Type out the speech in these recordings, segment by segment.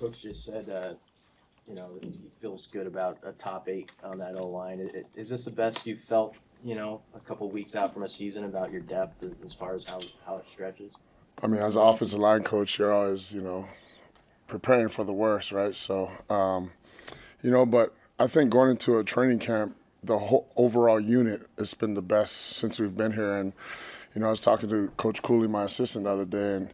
Coach just said, he feels good about a top 8 on that O-line. Is this the best you've felt, a couple weeks out from a season about your depth as far as how it stretches? I mean, as an offensive line coach, you're always, preparing for the worst, right? So, but I think going into a training camp, the whole overall unit has been the best since we've been here. And, I was talking to Coach Cooley, my assistant, the other day, and,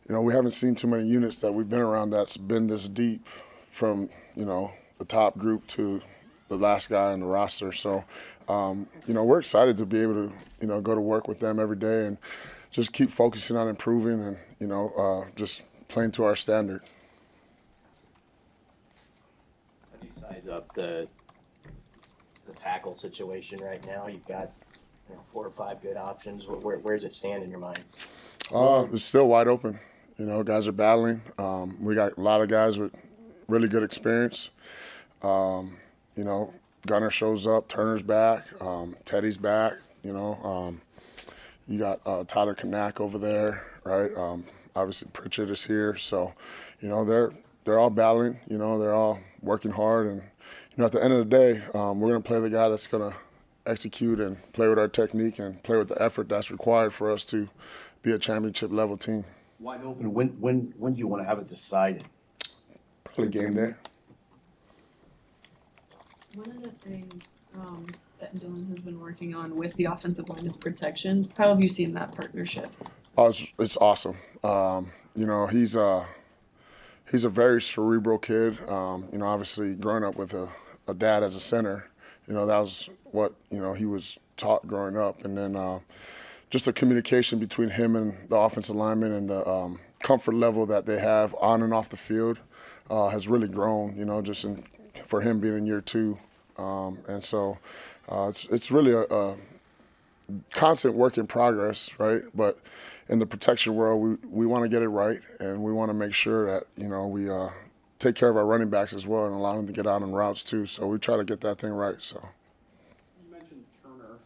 we haven't seen too many units that we've been around that's been this deep from, the top group to the last guy on the roster. So, we're excited to be able to, go to work with them every day and just keep focusing on improving and, just playing to our standard. How do you size up the tackle situation right now? You've got 4 or 5 good options. Where does it stand in your mind? It's still wide open. Guys are battling. We got a lot of guys with really good experience. Gunner shows up, Turner's back, Teddy's back. You got Tyler Kanak over there, right? Obviously Pritchett is here, so they're all battling. They're all working hard, and at the end of the day, we're going to play the guy that's going to execute and play with our technique and play with the effort that's required for us to be a championship level team. Wide open. When do you want to have it decided? Probably game day. One of the things that Dylan has been working on with the offensive line is protections. How have you seen that partnership? Oh, it's awesome. He's a very cerebral kid. Obviously growing up with a dad as a center, that was what, he was taught growing up. And then just the communication between him and the offensive lineman and the comfort level that they have on and off the field has really grown, for him being in year 2. And so it's really a constant work in progress, right? But in the protection world, we want to get it right, and we want to make sure that, we take care of our running backs as well and allow them to get out on routes too. So we try to get that thing right. So. You mentioned Turner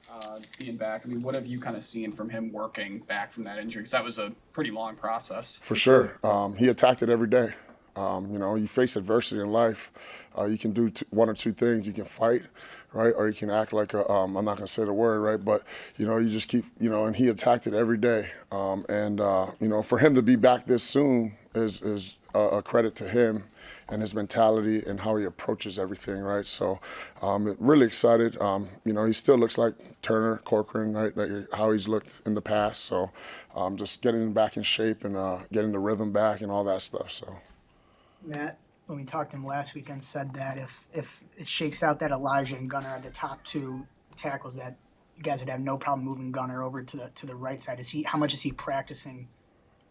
being back. I mean, what have you kind of seen from him working back from that injury? Because that was a pretty long process. For sure. He attacked it every day. You face adversity in life. You can do one or two things. You can fight, right? Or you can act like I'm not going to say the word, right? But, you just keep, and he attacked it every day. For him to be back this soon is a credit to him and his mentality and how he approaches everything, right? So really excited. He still looks like Turner, Corcoran, right? Like how he's looked in the past. So just getting him back in shape and getting the rhythm back and all that stuff, so. Matt, when we talked to him last weekend, said that if it shakes out that Elijah and Gunner are the top 2 tackles, that you guys would have no problem moving Gunner over to the right side. How much is he practicing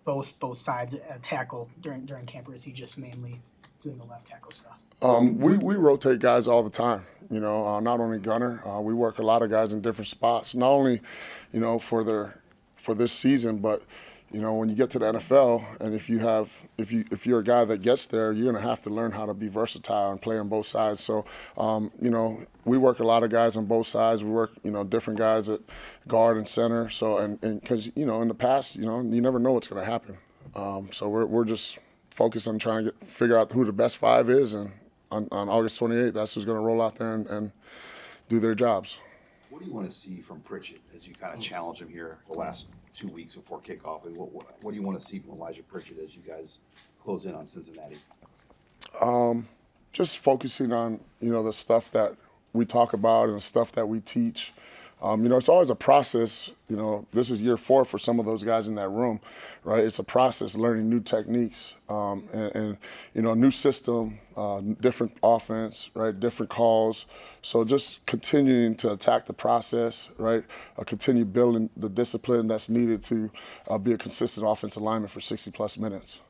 both sides tackle during camp, or is he just mainly doing the left tackle stuff? We rotate guys all the time. Not only Gunner, we work a lot of guys in different spots. Not only, for this season, but when you get to the NFL, and if you're a guy that gets there, you're going to have to learn how to be versatile and play on both sides. So, we work a lot of guys on both sides. We work, different guys at guard and center. So, and because, in the past, you never know what's going to happen. So we're just focused on trying to figure out who the best 5 is, and on August 28th, that's who's going to roll out there and do their jobs. What do you want to see from Pritchett as you kind of challenge him here the last 2 weeks before kickoff? And what do you want to see from Elijah Pritchett as you guys close in on Cincinnati? Just focusing on, the stuff that we talk about and the stuff that we teach. It's always a process. This is year 4 for some of those guys in that room, right? It's a process, learning new techniques and new system, different offense, right? Different calls. So just continuing to attack the process, right? Continue building the discipline that's needed to be a consistent offensive lineman for 60-plus minutes.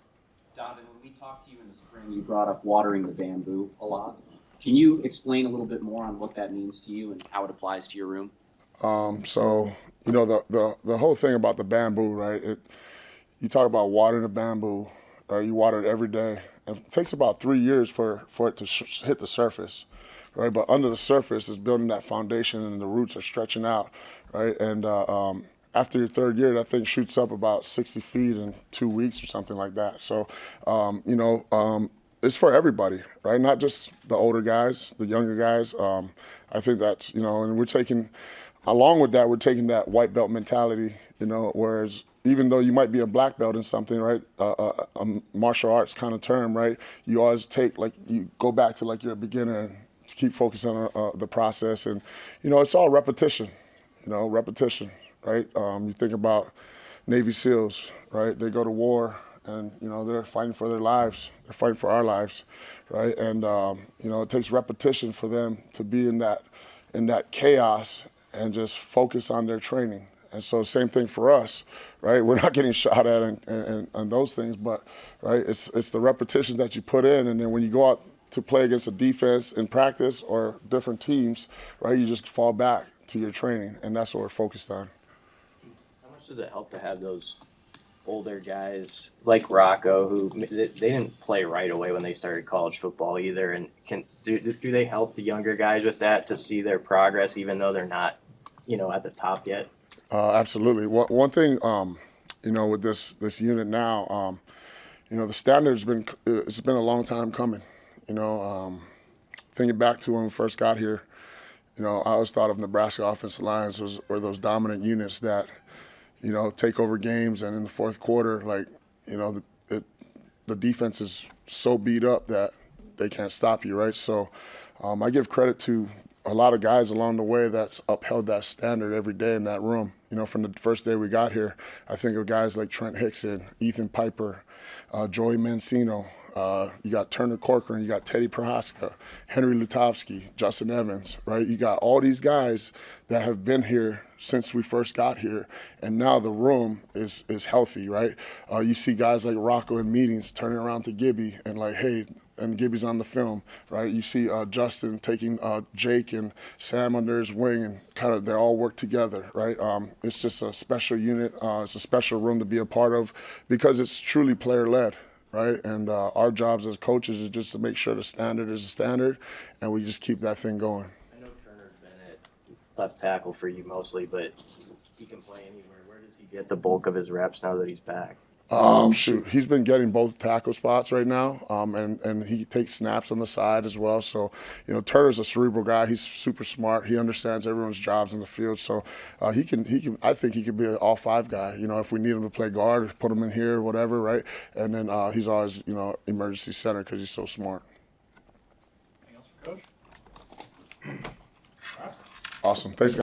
Donovan, when we talked to you in the spring, you brought up watering the bamboo a lot. Can you explain a little bit more on what that means to you and how it applies to your room? The whole thing about the bamboo, right? You talk about watering the bamboo, you water it every day. It takes about 3 years for it to hit the surface, right? But under the surface is building that foundation, and the roots are stretching out, right? And after your 3rd year, that thing shoots up about 60 feet in 2 weeks or something like that. So, it's for everybody, right? Not just the older guys, the younger guys. I think that's, and we're taking, along with that, we're taking that white belt mentality, whereas even though you might be a black belt in something, right, a martial arts kind of term, right, you always take, like, you go back to like you're a beginner and keep focusing on the process. And, it's all repetition, repetition, right? You think about Navy SEALs, right? They go to war and, they're fighting for their lives. They're fighting for our lives, right? And, it takes repetition for them to be in that chaos and just focus on their training. And so same thing for us, right? We're not getting shot at and those things, but, right, it's the repetitions that you put in, and then when you go out to play against a defense in practice or different teams, right, you just fall back to your training, and that's what we're focused on. How much does it help to have those older guys like Rocco, who they didn't play right away when they started college football either, and do they help the younger guys with that to see their progress even though they're not, at the top yet? Absolutely. One thing, with this unit now, the standard's it's been a long time coming. Thinking back to when we first got here, I always thought of Nebraska offensive lines were those dominant units that, take over games, and in the fourth quarter, like, the defense is so beat up that they can't stop you, right? So I give credit to a lot of guys along the way that's upheld that standard every day in that room. From the first day we got here, I think of guys like Trent Hickson, Ethan Piper, Joey Mancino. You got Turner Corcoran, you got Teddy Prohaska, Henry Lutovsky, Justin Evans, right? You got all these guys that have been here since we first got here, and now the room is healthy, right? You see guys like Rocco in meetings turning around to Gibby and like, hey, and Gibby's on the film, right? You see Justin taking Jake and Sam under his wing, and kind of they all work together, right? It's just a special unit. It's a special room to be a part of because it's truly player-led, right? And our jobs as coaches is just to make sure the standard is a standard, and we just keep that thing going. I know Turner's been at left tackle for you mostly, but he can play anywhere. Where does he get the bulk of his reps now that he's back? He's been getting both tackle spots right now, and he takes snaps on the side as well. So, Turner's a cerebral guy. He's super smart. He understands everyone's jobs in the field. So, he can. I think he could be an all-5 guy. If we need him to play guard, put him in here, whatever, right? And then he's always, emergency center because he's so smart. Anything else for Coach? Awesome. Thanks, guys.